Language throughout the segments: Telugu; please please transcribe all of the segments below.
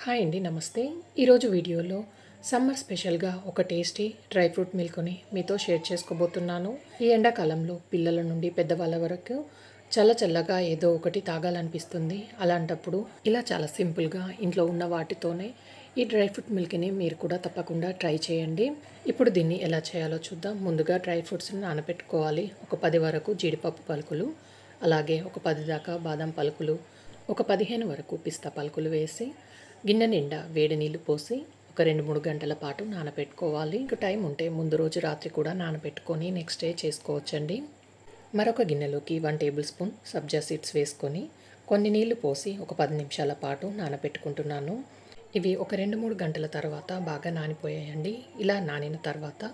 హాయ్ అండి, నమస్తే. ఈరోజు వీడియోలో సమ్మర్ స్పెషల్గా ఒక టేస్టీ డ్రై ఫ్రూట్ మిల్క్ని మీతో షేర్ చేసుకోబోతున్నాను. ఈ ఎండాకాలంలో పిల్లల నుండి పెద్దవాళ్ళ వరకు చల్లగా ఏదో ఒకటి తాగాలనిపిస్తుంది. అలాంటప్పుడు ఇలా చాలా సింపుల్గా ఇంట్లో ఉన్న వాటితోనే ఈ డ్రై ఫ్రూట్ మిల్క్ని మీరు కూడా తప్పకుండా ట్రై చేయండి. ఇప్పుడు దీన్ని ఎలా చేయాలో చూద్దాం. ముందుగా డ్రై ఫ్రూట్స్ని నానబెట్టుకోవాలి. ఒక 10 వరకు జీడిపప్పు పలుకులు, అలాగే ఒక 10 దాకా బాదం పలుకులు, ఒక 15 వరకు పిస్తా పలుకులు వేసి గిన్నె నిండా వేడి నీళ్ళు పోసి ఒక 2-3 గంటల పాటు నానబెట్టుకోవాలి. ఇంకా టైం ఉంటే ముందు రోజు రాత్రి కూడా నానబెట్టుకొని నెక్స్ట్ డే చేసుకోవచ్చండి. మరొక గిన్నెలోకి 1 టేబుల్ స్పూన్ సబ్జా సీడ్స్ వేసుకొని కొన్ని నీళ్లు పోసి ఒక 10 నిమిషాల పాటు నానబెట్టుకుంటున్నాను. ఇవి ఒక 2-3 గంటల తర్వాత బాగా నానిపోయాయండి. ఇలా నానిన తర్వాత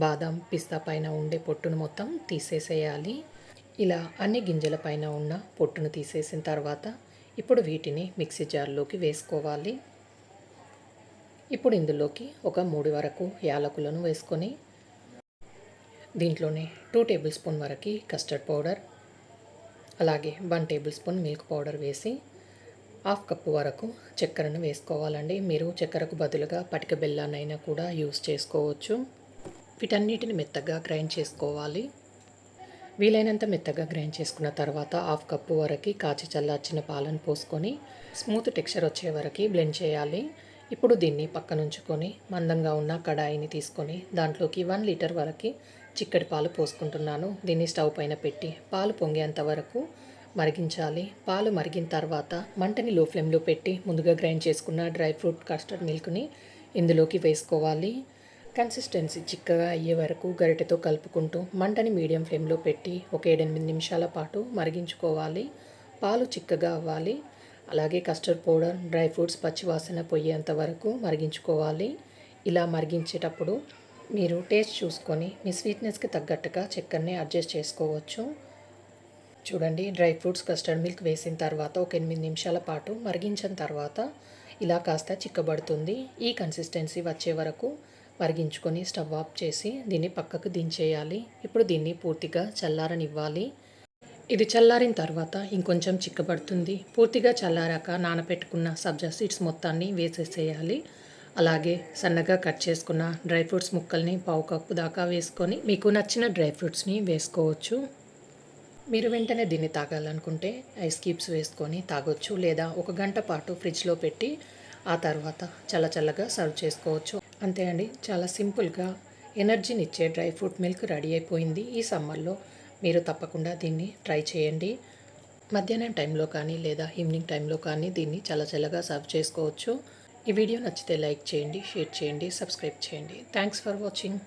బాదం పిస్తా పైన ఉండే పొట్టును మొత్తం తీసేసేయాలి. ఇలా అన్ని గింజల పైన ఉన్న పొట్టును తీసేసిన తర్వాత ఇప్పుడు వీటిని మిక్సీ జార్లోకి వేసుకోవాలి. ఇప్పుడు ఇందులోకి ఒక 3 వరకు యాలకులను వేసుకొని దీంట్లోనే 2 టేబుల్ స్పూన్ వరకు కస్టర్డ్ పౌడర్, అలాగే 1 టేబుల్ స్పూన్ మిల్క్ పౌడర్ వేసి 1/2 కప్పు వరకు చక్కెరను వేసుకోవాలండి. మీరు చక్కెరకు బదులుగా పటిక బెల్లాన్నైనా కూడా యూస్ చేసుకోవచ్చు. వీటన్నిటిని మెత్తగా గ్రైండ్ చేసుకోవాలి. వీలైనంత మెత్తగా గ్రైండ్ చేసుకున్న తర్వాత 1/2 కప్పు వరకు కాచి చల్లార్చిన పాలను పోసుకొని స్మూత్ టెక్స్చర్ వచ్చే వరకు బ్లెండ్ చేయాలి. ఇప్పుడు దీన్ని పక్కనుంచుకొని మందంగా ఉన్న కడాయిని తీసుకొని దాంట్లోకి 1 లీటర్ వరకు చిక్కటి పాలు పోసుకుంటున్నాను. దీన్ని స్టవ్ పైన పెట్టి పాలు పొంగేంత వరకు మరిగించాలి. పాలు మరిగిన తర్వాత మంటని లో ఫ్లేమ్లో పెట్టి ముందుగా గ్రైండ్ చేసుకున్న డ్రై ఫ్రూట్ కస్టర్డ్ మిల్క్ని ఇందులోకి వేసుకోవాలి. కన్సిస్టెన్సీ చిక్కగా అయ్యే వరకు గరిటెతో కలుపుకుంటూ మంటని మీడియం ఫ్లేమ్లో పెట్టి ఒక 7-8 నిమిషాల పాటు మరిగించుకోవాలి. పాలు చిక్కగా అవ్వాలి. అలాగే కస్టర్డ్ పౌడర్, డ్రై ఫ్రూట్స్ పచ్చివాసన పోయేంత వరకు మరిగించుకోవాలి. ఇలా మరిగించేటప్పుడు మీరు టేస్ట్ చూసుకొని మీ స్వీట్నెస్కి తగ్గట్టుగా చక్కెరని అడ్జస్ట్ చేసుకోవచ్చు. చూడండి, డ్రై ఫ్రూట్స్ కస్టర్డ్ మిల్క్ వేసిన తర్వాత ఒక 8 నిమిషాల పాటు మరిగించిన తర్వాత ఇలా కాస్త చిక్కబడుతుంది. ఈ కన్సిస్టెన్సీ వచ్చే వరకు మరిగించుకొని స్టవ్ ఆఫ్ చేసి దీన్ని పక్కకు దించేయాలి. ఇప్పుడు దీన్ని పూర్తిగా చల్లారనివ్వాలి. ఇది చల్లారిన తర్వాత ఇంకొంచెం చిక్కబడుతుంది. పూర్తిగా చల్లారాక నానబెట్టుకున్న సబ్జా సీడ్స్ మొత్తాన్ని వేసేసేయాలి. అలాగే సన్నగా కట్ చేసుకున్న డ్రై ఫ్రూట్స్ ముక్కల్ని 1/2 కప్పు దాకా వేసుకొని మీకు నచ్చిన డ్రై ఫ్రూట్స్ని వేసుకోవచ్చు. మీరు వెంటనే దీన్ని తాగాలనుకుంటే ఐస్ క్యూబ్స్ వేసుకొని తాగొచ్చు, లేదా ఒక గంట పాటు ఫ్రిడ్జ్లో పెట్టి ఆ తర్వాత చల్లగా సర్వ్ చేసుకోవచ్చు. అంతే అండి, చాలా సింపుల్గా ఎనర్జీనిచ్చే డ్రై ఫ్రూట్ మిల్క్ రెడీ అయిపోయింది. ఈ సమ్మర్లో మీరు తప్పకుండా దీన్ని ట్రై చేయండి. మధ్యాహ్నం టైంలో కానీ లేదా ఈవినింగ్ టైంలో కానీ దీన్ని చల్లగా సర్వ్ చేసుకోవచ్చు. ఈ వీడియో నచ్చితే లైక్ చేయండి, షేర్ చేయండి, సబ్స్క్రైబ్ చేయండి. Thanks for watching.